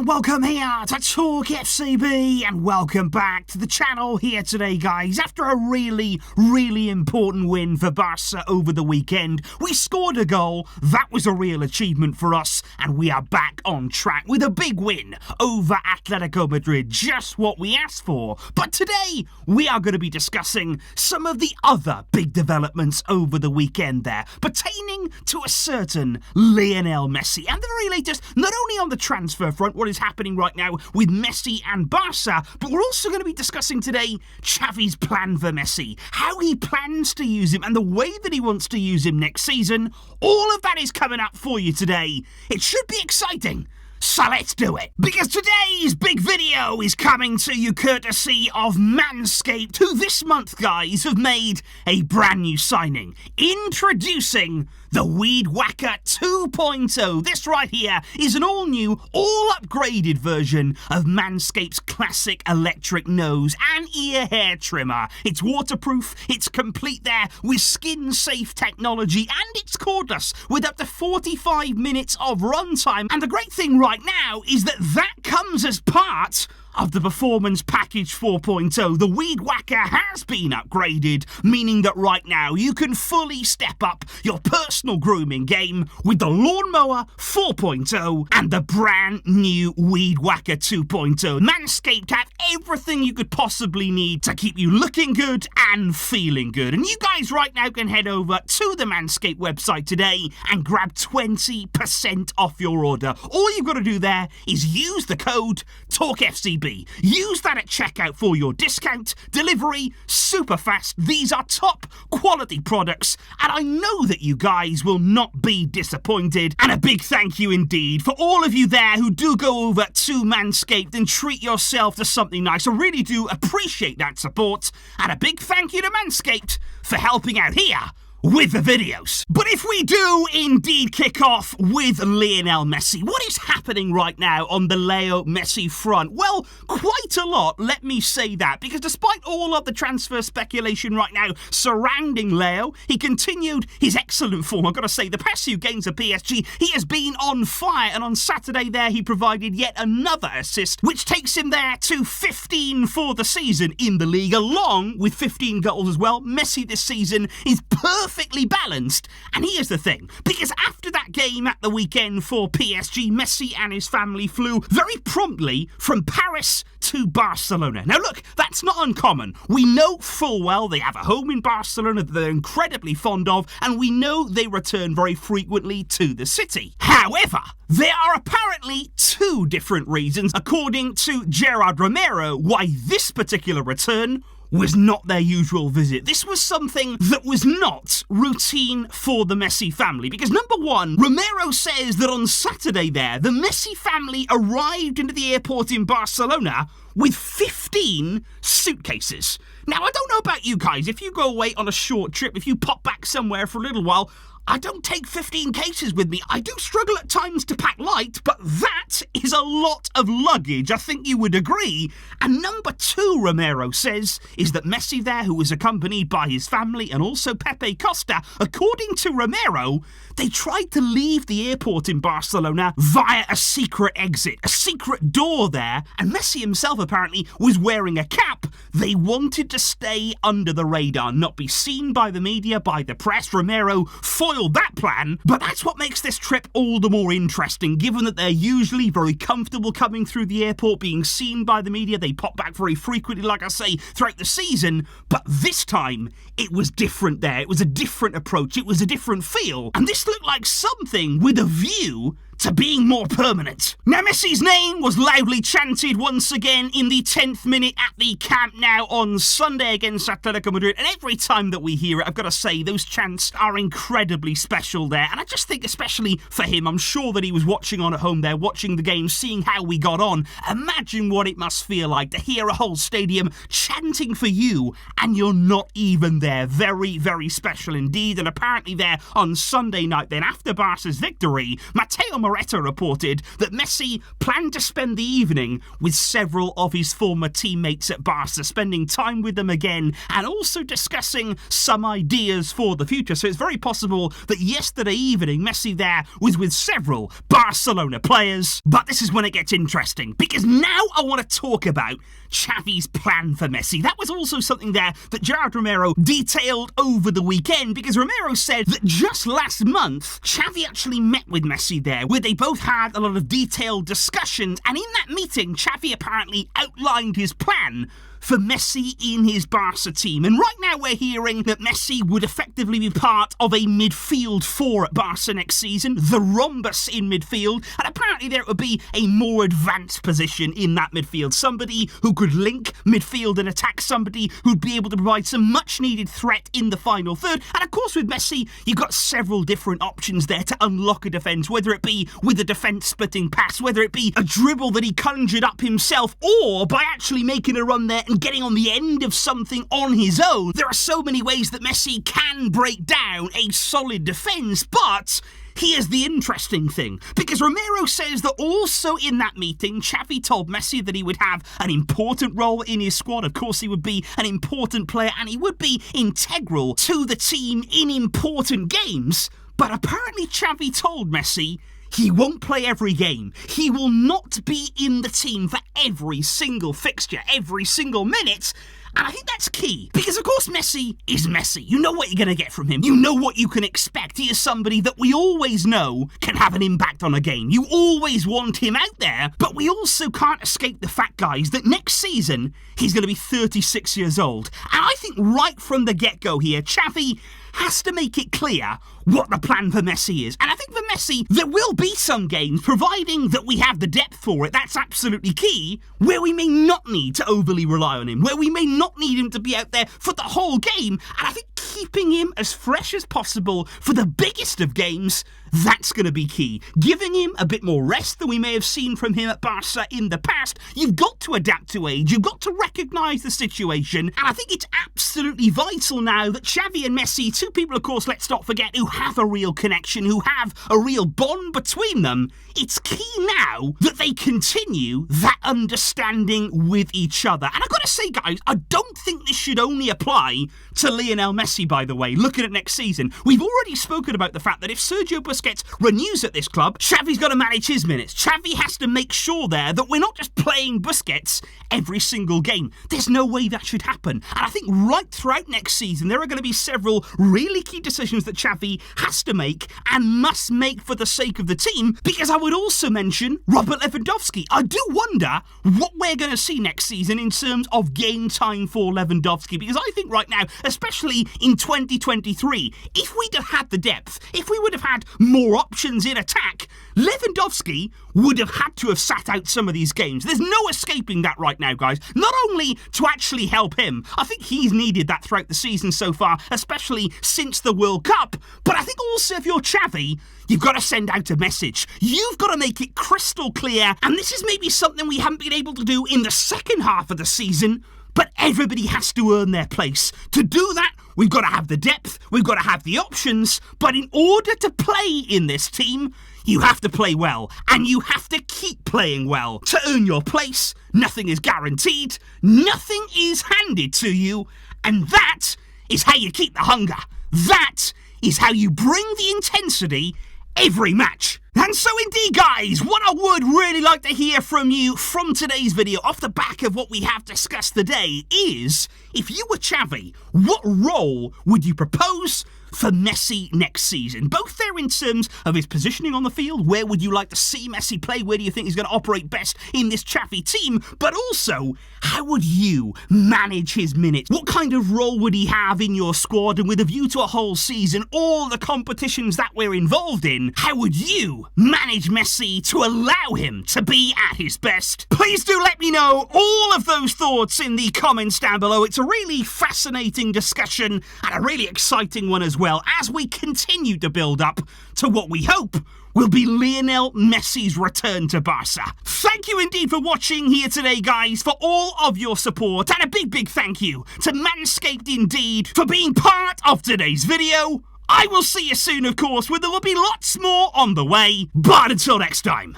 and welcome here to TalkFCB, and welcome back to the channel here today, guys. After a really important win for Barca over the weekend, we scored a goal. That was a real achievement for us, and we are back on track with a big win over Atletico Madrid, just what we asked for. But today, we are going to be discussing some of the other big developments over the weekend there, pertaining to a certain Lionel Messi, and the very latest, not only on the transfer front, what is happening right now with Messi and Barca, but we're also going to be discussing today Xavi's plan for Messi, how he plans to use him, and the way that he wants to use him next season. All of that is coming up for you today. It should be exciting. So let's do it, because today's big video is coming to you courtesy of Manscaped, who this month, guys, have made a brand new signing. Introducing the Weed Whacker 2.0. This right here is an all-new, all-upgraded version of Manscaped's classic electric nose and ear hair trimmer. It's waterproof, it's complete there with skin-safe technology, and it's cordless with up to 45 minutes of runtime. And the great thing right now is that comes as part of the Performance Package 4.0. The Weed Whacker has been upgraded, meaning that right now you can fully step up your personal grooming game with the Lawnmower 4.0 and the brand new Weed Whacker 2.0. Manscaped have everything you could possibly need to keep you looking good and feeling good. And you guys right now can head over to the Manscaped website today and grab 20% off your order. All you've got to do there is use the code TalkFCB. Use that at checkout for your discount. Delivery, super fast. These are top quality products, and I know that you guys will not be disappointed. And a big thank you indeed for all of you there who do go over to Manscaped and treat yourself to something nice. I really do appreciate that support. And a big thank you to Manscaped for helping out here with the videos. But if we do indeed kick off with Lionel Messi, what is happening right now on the Leo Messi front? Well, quite a lot, let me say that, because despite all of the transfer speculation right now surrounding Leo, he continued his excellent form. I've got to say, the past few games of PSG, he has been on fire, and on Saturday there, he provided yet another assist, which takes him there to 15 for the season in the league, along with 15 goals as well. Messi this season is perfectly balanced, and here's the thing, because after that game at the weekend for PSG, Messi and his family flew very promptly from Paris to Barcelona. Now look, that's not uncommon. We know full well they have a home in Barcelona that they're incredibly fond of, and we know they return very frequently to the city. However, there are apparently two different reasons, according to Gerard Romero, why this particular return was not their usual visit. This was something that was not routine for the Messi family, because number one, Romero says that on Saturday there, the Messi family arrived into the airport in Barcelona with 15 suitcases. Now, I don't know about you guys, if you go away on a short trip, if you pop back somewhere for a little while, I don't take 15 cases with me. I do struggle at times to pack light, but that is a lot of luggage. I think you would agree. And number two, Romero says, is that Messi there, who was accompanied by his family and also Pepe Costa, according to Romero, they tried to leave the airport in Barcelona via a secret exit, a secret door there, and Messi himself apparently was wearing a cap. They wanted to stay under the radar, not be seen by the media, by the press. Romero foiled that plan, but that's what makes this trip all the more interesting, given that they're usually very comfortable coming through the airport, being seen by the media. They pop back very frequently, like I say, throughout the season, but this time it was different there. It was a different approach. It was a different feel, and this looked like something with a view to being more permanent. Now, Messi's name was loudly chanted once again in the 10th minute at the Camp Nou on Sunday against Atletico Madrid, and every time that we hear it, I've got to say, those chants are incredibly special there, and I just think especially for him, I'm sure that he was watching on at home there, watching the game, seeing how we got on. Imagine what it must feel like to hear a whole stadium chanting for you, and you're not even there. Very special indeed, and apparently there on Sunday night then, after Barca's victory, Mateo Moreta reported that Messi planned to spend the evening with several of his former teammates at Barca, spending time with them again and also discussing some ideas for the future. So it's very possible that yesterday evening Messi there was with several Barcelona players. But this is when it gets interesting, because now I want to talk about Xavi's plan for Messi. That was also something there that Gerard Romero detailed over the weekend, because Romero said that just last month Xavi actually met with Messi there, where they both had a lot of detailed discussions, and in that meeting Xavi apparently outlined his plan for Messi in his Barca team. And right now we're hearing that Messi would effectively be part of a midfield four at Barca next season, the rhombus in midfield, and apparently there would be a more advanced position in that midfield, somebody who could link midfield and attack, somebody who'd be able to provide some much needed threat in the final third. And of course with Messi you've got several different options there to unlock a defence, whether it be with a defence splitting pass, whether it be a dribble that he conjured up himself, or by actually making a run there and getting on the end of something on his own. There are so many ways that Messi can break down a solid defence, but here's the interesting thing, because Romero says that also in that meeting, Xavi told Messi that he would have an important role in his squad. Of course, he would be an important player and he would be integral to the team in important games. But apparently Xavi told Messi he won't play every game. He will not be in the team for every single fixture, every single minute. And I think that's key, because of course Messi is Messi. You know what you're going to get from him. You know what you can expect. He is somebody that we always know can have an impact on a game. You always want him out there, but we also can't escape the fact, guys, that next season he's going to be 36 years old. And I think right from the get-go here, Xavi has to make it clear what the plan for Messi is. And I think for Messi, there will be some games, providing that we have the depth for it, that's absolutely key, where we may not need to overly rely on him, where we may not need him to be out there for the whole game. And I think keeping him as fresh as possible for the biggest of games, that's going to be key. Giving him a bit more rest than we may have seen from him at Barca in the past. You've got to adapt to age. You've got to recognise the situation. And I think it's absolutely vital now that Xavi and Messi, two people, of course, let's not forget, who have a real connection, who have a real bond between them, it's key now that they continue that understanding with each other. And I've got to say, guys, I don't think this should only apply to Lionel Messi, by the way, looking at next season. We've already spoken about the fact that if Sergio Busquets renews at this club, Xavi's got to manage his minutes. Xavi has to make sure there that we're not just playing Busquets every single game. There's no way that should happen. And I think right throughout next season, there are going to be several really key decisions that Xavi has to make and must make for the sake of the team, because I would also mention Robert Lewandowski. I do wonder what we're going to see next season in terms of game time for Lewandowski, because I think right now, especially in 2023, if we'd have had the depth, if we would have had more options in attack, Lewandowski would have had to have sat out some of these games. There's no escaping that right now, guys. Not only to actually help him, I think he's needed that throughout the season so far, especially since the World Cup, but I think also if you're Xavi, you've got to send out a message. You've got to make it crystal clear, and this is maybe something we haven't been able to do in the second half of the season, but everybody has to earn their place. To do that, we've got to have the depth, we've got to have the options, but in order to play in this team, you have to play well, and you have to keep playing well. To earn your place, nothing is guaranteed, nothing is handed to you, and that is how you keep the hunger. That is how you bring the intensity every match. And so indeed, guys, what I would really like to hear from you from today's video, off the back of what we have discussed today, is if you were Xavi, what role would you propose for Messi next season? Both there in terms of his positioning on the field, where would you like to see Messi play, where do you think he's going to operate best in this Xavi team, but also, how would you manage his minutes? What kind of role would he have in your squad, and with a view to a whole season, all the competitions that we're involved in, how would you manage Messi to allow him to be at his best? Please do let me know all of those thoughts in the comments down below. It's a really fascinating discussion and a really exciting one as well, as we continue to build up to what we hope will be Lionel Messi's return to Barca. Thank you indeed for watching here today, guys, for all of your support, and a big thank you to Manscaped indeed for being part of today's video. I will see you soon, of course, where there will be lots more on the way. But until next time,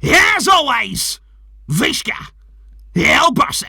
as always, Vishka, El Barça.